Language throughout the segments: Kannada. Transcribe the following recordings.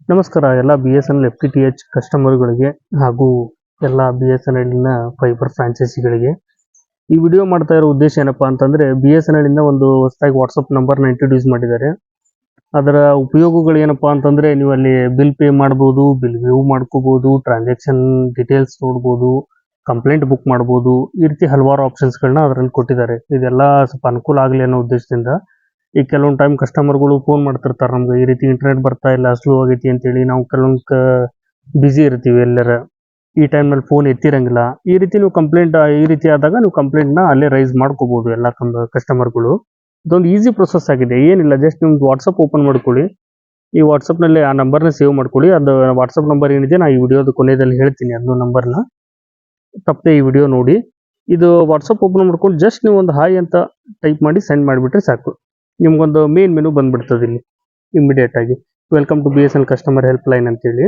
ನಮಸ್ಕಾರ ಎಲ್ಲ BSNL FTTH ಕಸ್ಟಮರ್ಗಳಿಗೆ ಹಾಗೂ ಎಲ್ಲ BSNLನ ಫೈಬರ್ ಫ್ರಾಂಚೈಸಿಗಳಿಗೆ ಈ ವಿಡಿಯೋ ಮಾಡ್ತಾ ಇರೋ ಉದ್ದೇಶ ಏನಪ್ಪಾ ಅಂತಂದ್ರೆ BSNL ಇಂದ ಒಂದು ಹೊಸದಾಗಿ ವಾಟ್ಸಪ್ ನಂಬರ್ನ ಇಂಟ್ರೊಡ್ಯೂಸ್ ಮಾಡಿದ್ದಾರೆ. ಅದರ ಉಪಯೋಗಗಳು ಏನಪ್ಪಾ ಅಂತಂದ್ರೆ ನೀವು ಅಲ್ಲಿ ಬಿಲ್ ಪೇ ಮಾಡಬಹುದು, ಬಿಲ್ ವ್ಯೂ ಮಾಡ್ಕೋಬಹುದು, ಟ್ರಾನ್ಸಾಕ್ಷನ್ ಡೀಟೇಲ್ಸ್ ನೋಡಬಹುದು, ಕಂಪ್ಲೇಂಟ್ ಬುಕ್ ಮಾಡಬಹುದು. ಈ ರೀತಿ ಹಲವಾರು ಆಪ್ಷನ್ಸ್ಗಳನ್ನ ಅದರಲ್ಲಿ ಕೊಟ್ಟಿದ್ದಾರೆ. ಇದೆಲ್ಲ ಸ್ವಲ್ಪ ಅನುಕೂಲ ಆಗಲಿ ಅನ್ನೋ ಉದ್ದೇಶದಿಂದ ಈ ಕೆಲವೊಂದು ಟೈಮ್ ಕಸ್ಟಮರ್ಗಳು ಫೋನ್ ಮಾಡ್ತಿರ್ತಾರೆ ನಮ್ಗೆ ಈ ರೀತಿ ಇಂಟರ್ನೆಟ್ ಬರ್ತಾ ಇಲ್ಲ, ಸ್ಲೋ ಆಗೈತಿ ಅಂತೇಳಿ. ನಾವು ಕೆಲವೊಂದು ಬಿಸಿ ಇರ್ತೀವಿ ಎಲ್ಲರ, ಈ ಟೈಮ್ನಲ್ಲಿ ಫೋನ್ ಎತ್ತಿರಂಗಿಲ್ಲ. ಈ ರೀತಿ ನೀವು ಕಂಪ್ಲೇಂಟ್ ಈ ರೀತಿ ಆದಾಗ ನೀವು ಕಂಪ್ಲೇಂಟ್ನ ಅಲ್ಲೇ ರೈಸ್ ಮಾಡ್ಕೋಬಹುದು ಎಲ್ಲ ಕಸ್ಟಮರ್ಗಳು. ಇದೊಂದು ಈಸಿ ಪ್ರೊಸೆಸ್ ಆಗಿದೆ, ಏನಿಲ್ಲ, ಜಸ್ಟ್ ನಿಮ್ದು ವಾಟ್ಸಪ್ ಓಪನ್ ಮಾಡ್ಕೊಳ್ಳಿ. ಈ ವಾಟ್ಸಪ್ನಲ್ಲಿ ಆ ನಂಬರ್ನ ಸೇವ್ ಮಾಡ್ಕೊಳ್ಳಿ. ಅದು ವಾಟ್ಸಪ್ ನಂಬರ್ ಏನಿದೆ ನಾ ಈ ವಿಡಿಯೋದ ಕೊನೆಯಲ್ಲಿ ಹೇಳ್ತೀನಿ ಅದನ್ನು ನಂಬರ್ನ, ತಪ್ಪದೆ ಈ ವಿಡಿಯೋ ನೋಡಿ. ಇದು ವಾಟ್ಸಪ್ ಓಪನ್ ಮಾಡ್ಕೊಂಡು ಜಸ್ಟ್ ನೀವು ಒಂದು ಹಾಯ್ ಅಂತ ಟೈಪ್ ಮಾಡಿ ಸೆಂಡ್ ಮಾಡಿಬಿಟ್ರೆ ಸಾಕು. ನಿಮ್ಗೊಂದು ಮೇನ್ ಮೆನು ಬಂದ್ಬಿಡ್ತದೆ ಇಲ್ಲಿ ಇಮಿಡಿಯೇಟ್ ಆಗಿ, welcome to BSNL customer helpline ಅಂತೇಳಿ.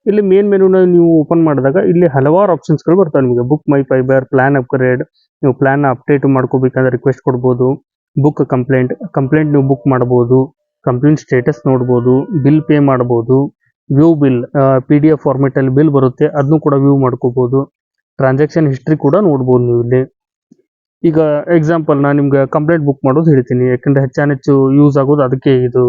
ಇಲ್ಲಿ ಮೇನ್ ಮೆನುನ ನೀವು ಓಪನ್ ಮಾಡಿದಾಗ ಇಲ್ಲಿ ಹಲವಾರು ಆಪ್ಷನ್ಸ್ಗಳು ಬರ್ತಾವೆ ನಿಮಗೆ. ಬುಕ್ ಮೈ ಫೈಬರ್, ಪ್ಲಾನ್ ಅಪ್ಗ್ರೇಡ್, ನೀವು ಪ್ಲಾನ್ ಅಪ್ಡೇಟ್ ಮಾಡ್ಕೋಬೇಕಂದ್ರೆ ರಿಕ್ವೆಸ್ಟ್ ಕೊಡ್ಬೋದು. ಬುಕ್ ಕಂಪ್ಲೇಂಟ್ ನೀವು ಬುಕ್ ಮಾಡ್ಬೋದು, ಕಂಪ್ಲೇಂಟ್ ಸ್ಟೇಟಸ್ ನೋಡ್ಬೋದು, ಬಿಲ್ ಪೇ ಮಾಡ್ಬೋದು, ವ್ಯೂ ಬಿಲ್ PDF ಫಾರ್ಮೆಟಲ್ಲಿ ಬಿಲ್ ಬರುತ್ತೆ ಅದನ್ನು ಕೂಡ ವ್ಯೂ ಮಾಡ್ಕೋಬೋದು. ಟ್ರಾನ್ಸಾಕ್ಷನ್ ಹಿಸ್ಟ್ರಿ ಕೂಡ ನೋಡ್ಬೋದು ನೀವು ಇಲ್ಲಿ. ಈಗ ಎಕ್ಸಾಂಪಲ್ ನಾನು ನಿಮ್ಗೆ ಕಂಪ್ಲೇಂಟ್ ಬುಕ್ ಮಾಡೋದು ಹೇಳ್ತೀನಿ, ಯಾಕಂದ್ರೆ ಹೆಚ್ಚು ಯೂಸ್ ಆಗೋದು ಅದಕ್ಕೆ. ಇದು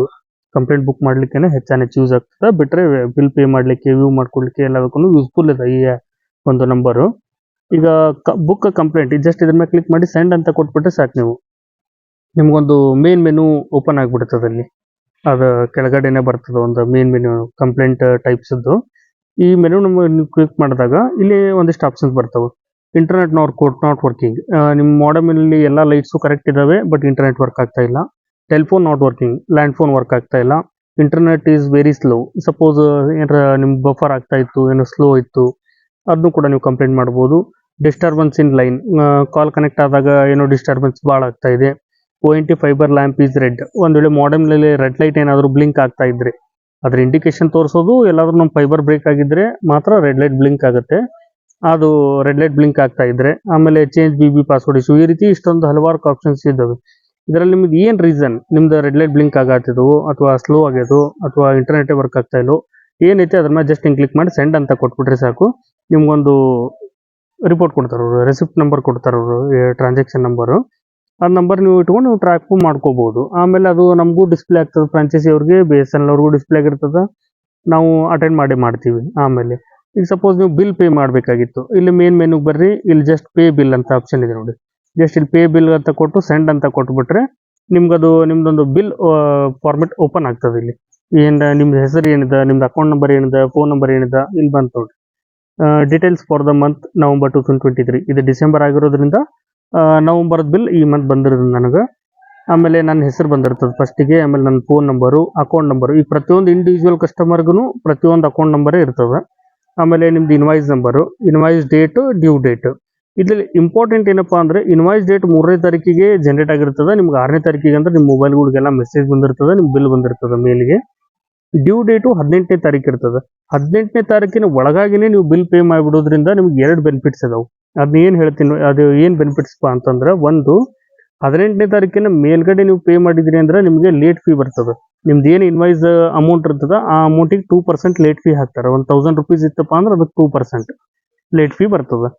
ಕಂಪ್ಲೇಂಟ್ ಬುಕ್ ಮಾಡ್ಲಿಕ್ಕೆ ಹೆಚ್ಚು ಯೂಸ್ ಆಗ್ತದೆ, ಬಿಟ್ರೆ ಬಿಲ್ ಪೇ ಮಾಡ್ಲಿಕ್ಕೆ, ವ್ಯೂ ಮಾಡ್ಕೊಳ್ಲಿಕ್ಕೆ ಎಲ್ಲದಕ್ಕೂ ಯೂಸ್ಫುಲ್ ಇದೆ ಈ ಒಂದು ನಂಬರು. ಈಗ ಬುಕ್ ಕಂಪ್ಲೇಂಟ್ ಜಸ್ಟ್ ಇದ್ರ ಮೇಲೆ ಕ್ಲಿಕ್ ಮಾಡಿ ಸೆಂಡ್ ಅಂತ ಕೊಟ್ಬಿಟ್ರೆ ಸಾಕು. ನೀವು ನಿಮ್ಗೊಂದು ಮೇನ್ ಮೆನು ಓಪನ್ ಆಗಿಬಿಡ್ತದೆ ಅಲ್ಲಿ, ಅದು ಕೆಳಗಡೆನೆ ಬರ್ತದೆ ಒಂದು ಮೇನ್ ಮೆನು ಕಂಪ್ಲೇಂಟ್ ಟೈಪ್ಸದ್ದು. ಈ ಮೆನು ನೀವು ಕ್ಲಿಕ್ ಮಾಡಿದಾಗ ಇಲ್ಲಿ ಒಂದಿಷ್ಟು ಆಪ್ಷನ್ಸ್ ಬರ್ತವೆ. ಇಂಟರ್ನೆಟ್ ನಾಟ್ ವರ್ಕಿಂಗ್, ನಿಮ್ಮ ಮಾಡಮಲ್ಲಿ ಎಲ್ಲ ಲೈಟ್ಸು ಕರೆಕ್ಟ್ ಇದಾವೆ ಬಟ್ ಇಂಟರ್ನೆಟ್ ವರ್ಕ್ ಆಗ್ತಾ ಇಲ್ಲ. Telephone not working, land phone work ಆಗ್ತಾ ಇಲ್ಲ. Internet is very slow, suppose ಏನಾರ ನಿಮ್ಮ ಬಫರ್ ಆಗ್ತಾ ಇತ್ತು, ಏನೋ ಸ್ಲೋ ಇತ್ತು, ಅದನ್ನು ಕೂಡ ನೀವು ಕಂಪ್ಲೇಂಟ್ ಮಾಡ್ಬೋದು. Disturbance in line, call connect ಆದಾಗ ಏನೋ ಡಿಸ್ಟರ್ಬೆನ್ಸ್ ಭಾಳ ಆಗ್ತಾ ಇದೆ. ONT fibre lamp is red, ಒಂದು ವೇಳೆ ಮಾಡಮ್ನಲ್ಲಿ ರೆಡ್ ಲೈಟ್ ಏನಾದರೂ ಬ್ಲಿಂಕ್ ಆಗ್ತಾ ಇದ್ರೆ ಅದ್ರ ಇಂಡಿಕೇಶನ್ ತೋರಿಸೋದು. ಎಲ್ಲಾದ್ರೂ ನಮ್ಮ ಫೈಬರ್ ಬ್ರೇಕ್ ಆಗಿದ್ರೆ ಮಾತ್ರ ರೆಡ್ ಲೈಟ್ ಬ್ಲಿಂಕ್ ಆಗುತ್ತೆ, ಅದು ರೆಡ್ ಲೈಟ್ ಬ್ಲಿಂಕ್ ಆಗ್ತಾ ಇದ್ರೆ. ಆಮೇಲೆ ಚೇಂಜ್ BB ಪಾಸ್ವರ್ಡ್ ಇಶ್ಯೂ, ಈ ರೀತಿ ಇಷ್ಟೊಂದು ಹಲವಾರು ಆಪ್ಷನ್ಸ್ ಇದ್ದಾವೆ. ಇದರಲ್ಲಿ ನಿಮ್ದು ಏನು ರೀಸನ್, ನಿಮ್ದು ರೆಡ್ ಲೈಟ್ ಬ್ಲಿಂಕ್ ಆಗತ್ತಿದ್ವು ಅಥವಾ ಸ್ಲೋ ಆಗ್ಯದು ಅಥವಾ ಇಂಟರ್ನೆಟ್ ವರ್ಕ್ ಆಗ್ತಾ ಇಲ್ಲೋ ಏನೈತೆ ಅದ್ರ ಮೇಲೆ ಜಸ್ಟ್ ಹಿಂಗೆ ಕ್ಲಿಕ್ ಮಾಡಿ ಸೆಂಡ್ ಅಂತ ಕೊಟ್ಬಿಟ್ರೆ ಸಾಕು. ನಿಮ್ಗೊಂದು ರಿಪೋರ್ಟ್ ಕೊಡ್ತಾರೆ ಅವರು, ರೆಸಿಪ್ಟ್ ನಂಬರ್ ಕೊಡ್ತಾರೆ ಅವರು, ಟ್ರಾನ್ಸಾಕ್ಷನ್ ನಂಬರು. ಆ ನಂಬರ್ ನೀವು ಇಟ್ಕೊಂಡು ನೀವು ಟ್ರ್ಯಾಕ್ ಮಾಡ್ಕೋಬಹುದು. ಆಮೇಲೆ ಅದು ನಮಗೂ ಡಿಸ್ಪ್ಲೇ ಆಗ್ತದೆ, ಫ್ರಾಂಚೈಸಿ ಅವ್ರಿಗೆ, BSNL ಅವ್ರಿಗೂ ಡಿಸ್ಪ್ಲೇ ಆಗಿರ್ತದೆ, ನಾವು ಅಟೆಂಡ್ ಮಾಡ್ತೀವಿ. ಆಮೇಲೆ ಈಗ ಸಪೋಸ್ ನೀವು ಬಿಲ್ ಪೇ ಮಾಡಬೇಕಾಗಿತ್ತು, ಇಲ್ಲಿ ಮೇನ್ ಮೆನುಗೆ ಬರ್ರಿ, ಇಲ್ಲಿ ಜಸ್ಟ್ ಪೇ ಬಿಲ್ ಅಂತ ಆಪ್ಷನ್ ಇದೆ ನೋಡಿ. ಜಸ್ಟ್ ಇಲ್ಲಿ ಪೇ ಬಿಲ್ ಅಂತ ಕೊಟ್ಟು ಸೆಂಡ್ ಅಂತ ಕೊಟ್ಬಿಟ್ರೆ ನಿಮ್ದೊಂದು ಬಿಲ್ ಫಾರ್ಮೆಟ್ ಓಪನ್ ಆಗ್ತದೆ. ಇಲ್ಲಿ ನಿಮ್ದು ಹೆಸರು ಏನಿದೆ, ನಿಮ್ದು ಅಕೌಂಟ್ ನಂಬರ್ ಏನಿದೆ, ಫೋನ್ ನಂಬರ್ ಏನಿದೆ ಇಲ್ಲಿ ಬಂತು ನೋಡಿ. Details for the month November 2023, ಇದು ಡಿಸೆಂಬರ್ ಆಗಿರೋದ್ರಿಂದ ನವಂಬರ್ದ ಬಿಲ್ ಈ ಮಂತ್ ಬಂದಿರೋದು ನನಗೆ. ಆಮೇಲೆ ನನ್ನ ಹೆಸರು ಬಂದಿರ್ತದೆ ಫಸ್ಟಿಗೆ, ಆಮೇಲೆ ನನ್ನ ಫೋನ್ ನಂಬರು, ಅಕೌಂಟ್ ನಂಬರು. ಈ ಪ್ರತಿಯೊಂದು ಇಂಡಿವಿಜುವಲ್ ಕಸ್ಟಮರ್ಗೂ ಪ್ರತಿಯೊಂದು ಅಕೌಂಟ್ ನಂಬರೇ ಇರ್ತದೆ. ಆಮೇಲೆ ನಿಮ್ದು invoice number, invoice date, due date. ಇದರಲ್ಲಿ ಇಂಪಾರ್ಟೆಂಟ್ ಏನಪ್ಪಾ ಅಂದರೆ ಇನ್ವಾಯ್ಸ್ ಡೇಟ್ 3ನೇ ತಾರೀಕಿಗೆ ಜನರೇಟ್ ಆಗಿರ್ತದೆ, ನಿಮ್ಗೆ 6ನೇ ತಾರೀಕಿಗೆ ಅಂದ್ರೆ ನಿಮ್ಮ ಮೊಬೈಲ್ಗಳಿಗೆಲ್ಲ ಮೆಸೇಜ್ ಬಂದಿರ್ತದೆ, ನಿಮ್ಮ ಬಿಲ್ ಬಂದಿರ್ತದೆ ಮೇಲ್ಗೆ. ಡ್ಯೂ ಡೇಟು 18ನೇ ತಾರೀಕು ಇರ್ತದೆ. 18ನೇ ತಾರೀಕಿನ ಒಳಗಾಗಿನೇ ನೀವು ಬಿಲ್ ಪೇ ಮಾಡಿಬಿಡೋದ್ರಿಂದ ನಿಮ್ಗೆ 2 ಬೆನಿಫಿಟ್ಸ್ ಅದಾವೆ. ಅದನ್ನ ಏನು ಹೇಳ್ತೀನಿ, ಅದು ಏನು ಬೆನಿಫಿಟ್ಸ್ಪಾ ಅಂತಂದ್ರೆ, ಒಂದು 18ನೇ ತಾರೀಕಿನ ಮೇಲ್ಗಡೆ ನೀವು ಪೇ ಮಾಡಿದ್ರಿ ಅಂದ್ರೆ ನಿಮಗೆ ಲೇಟ್ ಫೀ ಬರ್ತದೆ. ನಿಮ್ದು ಏನು ಇನ್ವಾಯ್ಸ್ ಅಮೌಂಟ್ ಇರ್ತದೆ ಆ ಅಮೌಂಟಿಗೆ 2% ಲೇಟ್ ಫೀ ಹಾಕ್ತಾರೆ. 1000 ರೂಪೀಸ್ ಇತ್ತಪ್ಪ ಅಂದ್ರೆ ಅದಕ್ಕೆ 2% ಲೇಟ್ ಫೀ ಬರ್ತದೆ.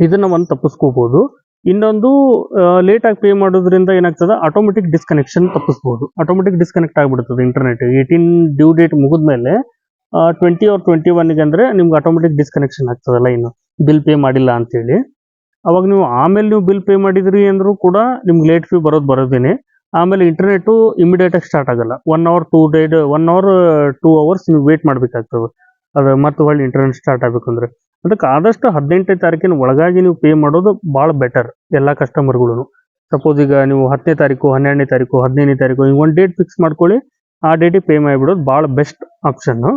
ಇದನ್ನ ಒಂದು ತಪ್ಪಿಸ್ಕೋಬಹುದು. ಇನ್ನೊಂದು, ಲೇಟಾಗಿ ಪೇ ಮಾಡೋದ್ರಿಂದ ಏನಾಗ್ತದೆ, ಆಟೋಮೆಟಿಕ್ ಡಿಸ್ಕನೆಕ್ಷನ್ ತಪ್ಪಿಸ್ಬೋದು. ಆಟೋಮೆಟಿಕ್ ಡಿಸ್ಕನೆಕ್ಟ್ ಆಗಿಬಿಡ್ತದೆ ಇಂಟರ್ನೆಟ್. 18 ಡ್ಯೂ ಡೇಟ್ ಮುಗಿದ್ಮೇಲೆ 20 or 21ಗೆ ಅಂದರೆ ನಿಮ್ಗೆ ಆಟೋಮೆಟಿಕ್ ಡಿಸ್ಕನೆಕ್ಷನ್ ಆಗ್ತದಲ್ಲ, ಇನ್ನು ಬಿಲ್ ಪೇ ಮಾಡಿಲ್ಲ ಅಂತೇಳಿ. ಅವಾಗ ನೀವು ಆಮೇಲೆ ನೀವು ಬಿಲ್ ಪೇ ಮಾಡಿದ್ರಿ ಅಂದರೂ ಕೂಡ ನಿಮ್ಗೆ ಲೇಟ್ ಫೀ ಬರೋದೇನೆ. ಆಮೇಲೆ ಇಂಟರ್ನೆಟ್ಟು ಇಮಿಡಿಯೇಟಾಗಿ ಸ್ಟಾರ್ಟ್ ಆಗಲ್ಲ. 1 hour 2 hours ನೀವು ವೇಟ್ ಮಾಡಬೇಕಾಗ್ತದೆ, ಅದು ಮತ್ತೆ ಹೊಳ್ಳಿ ಇಂಟರ್ನೆಟ್ ಸ್ಟಾರ್ಟ್ ಆಗಬೇಕಂದ್ರೆ. ಅದಕ್ಕೆ ಆದಷ್ಟು 18ನೇ ತಾರೀಕಿನ ಒಳಗಾಗಿ ನೀವು ಪೇ ಮಾಡೋದು ಭಾಳ ಬೆಟರ್ ಎಲ್ಲ ಕಸ್ಟಮರ್ಗಳು. ಸಪೋಸ್ ಈಗ ನೀವು 10ನೇ ತಾರೀಕು, 12ನೇ ತಾರೀಕು, 15ನೇ ತಾರೀಕು ಈಗ ಒಂದು ಡೇಟ್ ಫಿಕ್ಸ್ ಮಾಡ್ಕೊಳ್ಳಿ, ಆ ಡೇಟಿಗೆ ಪೇ ಮಾಡಿಬಿಡೋದು ಭಾಳ ಬೆಸ್ಟ್ ಆಪ್ಷನ್ನು.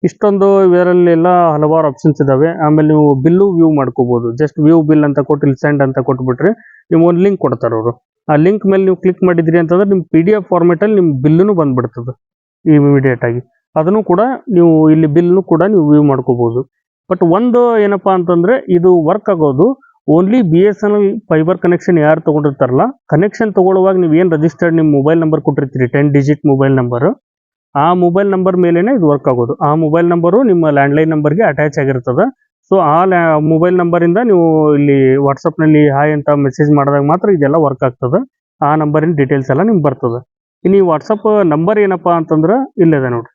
ಇಷ್ಟೊಂದು ಇದರಲ್ಲೆಲ್ಲ ಹಲವಾರು ಆಪ್ಷನ್ಸ್ ಇದಾವೆ. ಆಮೇಲೆ ನೀವು ಬಿಲ್ಲು ವ್ಯೂ ಮಾಡ್ಕೋಬಹುದು. ಜಸ್ಟ್ ವ್ಯೂ ಬಿಲ್ ಅಂತ ಕೊಟ್ಟು ಇಲ್ಲಿ ಸೆಂಡ್ ಅಂತ ಕೊಟ್ಬಿಟ್ರೆ ನೀವು ಒಂದು ಲಿಂಕ್ ಕೊಡ್ತಾರೆ ಅವರು. ಆ ಲಿಂಕ್ ಮೇಲೆ ನೀವು ಕ್ಲಿಕ್ ಮಾಡಿದ್ರಿ ಅಂತಂದ್ರೆ ನಿಮ್ಮ PDF ಫಾರ್ಮೆಟಲ್ಲಿ ನಿಮ್ಮ ಬಿಲ್ಲೂ ಬಂದ್ಬಿಡ್ತದೆ ಇಮಿಡಿಯೇಟ್ ಆಗಿ. ಅದನ್ನು ಕೂಡ ನೀವು ಇಲ್ಲಿ ಬಿಲ್ನು ಕೂಡ ನೀವು ವ್ಯೂ ಮಾಡ್ಕೋಬಹುದು. ಬಟ್ ಒಂದು ಏನಪ್ಪಾ ಅಂತಂದ್ರೆ, ಇದು ವರ್ಕ್ ಆಗೋದು ಓನ್ಲಿ BSNL ಫೈಬರ್ ಕನೆಕ್ಷನ್ ಯಾರು ತಗೊಂಡಿರ್ತಾರಲ್ಲ, ಕನೆಕ್ಷನ್ ತಗೊಳ್ಳುವಾಗ ನೀವು ಏನು ರಿಜಿಸ್ಟರ್ಡ್ ನಿಮ್ಮ ಮೊಬೈಲ್ ನಂಬರ್ ಕೊಟ್ಟಿರ್ತೀರಿ, 10 ಡಿಜಿಟ್ ಮೊಬೈಲ್ ನಂಬರ್, ಆ ಮೊಬೈಲ್ ನಂಬರ್ ಮೇಲೇನೆ ಇದು ವರ್ಕ್ ಆಗೋದು. ಆ ಮೊಬೈಲ್ ನಂಬರು ನಿಮ್ಮ ಲ್ಯಾಂಡ್ಲೈನ್ ನಂಬರ್ಗೆ ಅಟ್ಯಾಚ್ ಆಗಿರ್ತದೆ. ಸೊ ಆ ಮೊಬೈಲ್ ನಂಬರಿಂದ ನೀವು ಇಲ್ಲಿ ವಾಟ್ಸಪ್ನಲ್ಲಿ ಹಾಯ್ ಅಂತ ಮೆಸೇಜ್ ಮಾಡಿದಾಗ ಮಾತ್ರ ಇದೆಲ್ಲ ವರ್ಕ್ ಆಗ್ತದೆ. ಆ ನಂಬರಿನ ಡೀಟೇಲ್ಸ್ ಎಲ್ಲ ನಿಮ್ಗೆ ಬರ್ತದೆ. ಇನ್ನು ಈ ವಾಟ್ಸಪ್ ನಂಬರ್ ಏನಪ್ಪ ಅಂತಂದ್ರೆ ಇಲ್ಲಿದೆ ನೋಡ್ರಿ,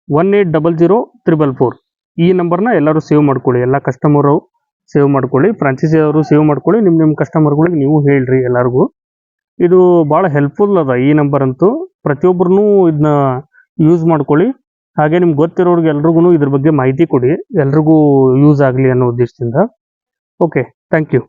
180044. ಈ ನಂಬರ್ನ ಎಲ್ಲರೂ ಸೇವ್ ಮಾಡ್ಕೊಳ್ಳಿ, ಎಲ್ಲ ಕಸ್ಟಮರು ಸೇವ್ ಮಾಡ್ಕೊಳ್ಳಿ, ಫ್ರಾಂಚೈಸಿ ಅವರು ಸೇವ್ ಮಾಡ್ಕೊಳ್ಳಿ. ನಿಮ್ಮ ಕಸ್ಟಮರ್ಗಳಿಗೆ ನೀವು ಹೇಳ್ರಿ ಎಲ್ಲರಿಗೂ. ಇದು ಭಾಳ ಹೆಲ್ಪ್ಫುಲ್ ಅದ ಈ ನಂಬರ್ ಅಂತೂ. ಪ್ರತಿಯೊಬ್ಬರೂ ಇದನ್ನ ಯೂಸ್ ಮಾಡ್ಕೊಳ್ಳಿ. ಹಾಗೆ ನಿಮ್ಗೆ ಗೊತ್ತಿರೋರಿಗೆ ಎಲ್ರಿಗೂ ಇದ್ರ ಬಗ್ಗೆ ಮಾಹಿತಿ ಕೊಡಿ, ಎಲ್ರಿಗೂ ಯೂಸ್ ಆಗಲಿ ಅನ್ನೋ ಉದ್ದೇಶದಿಂದ. Okay, thank you.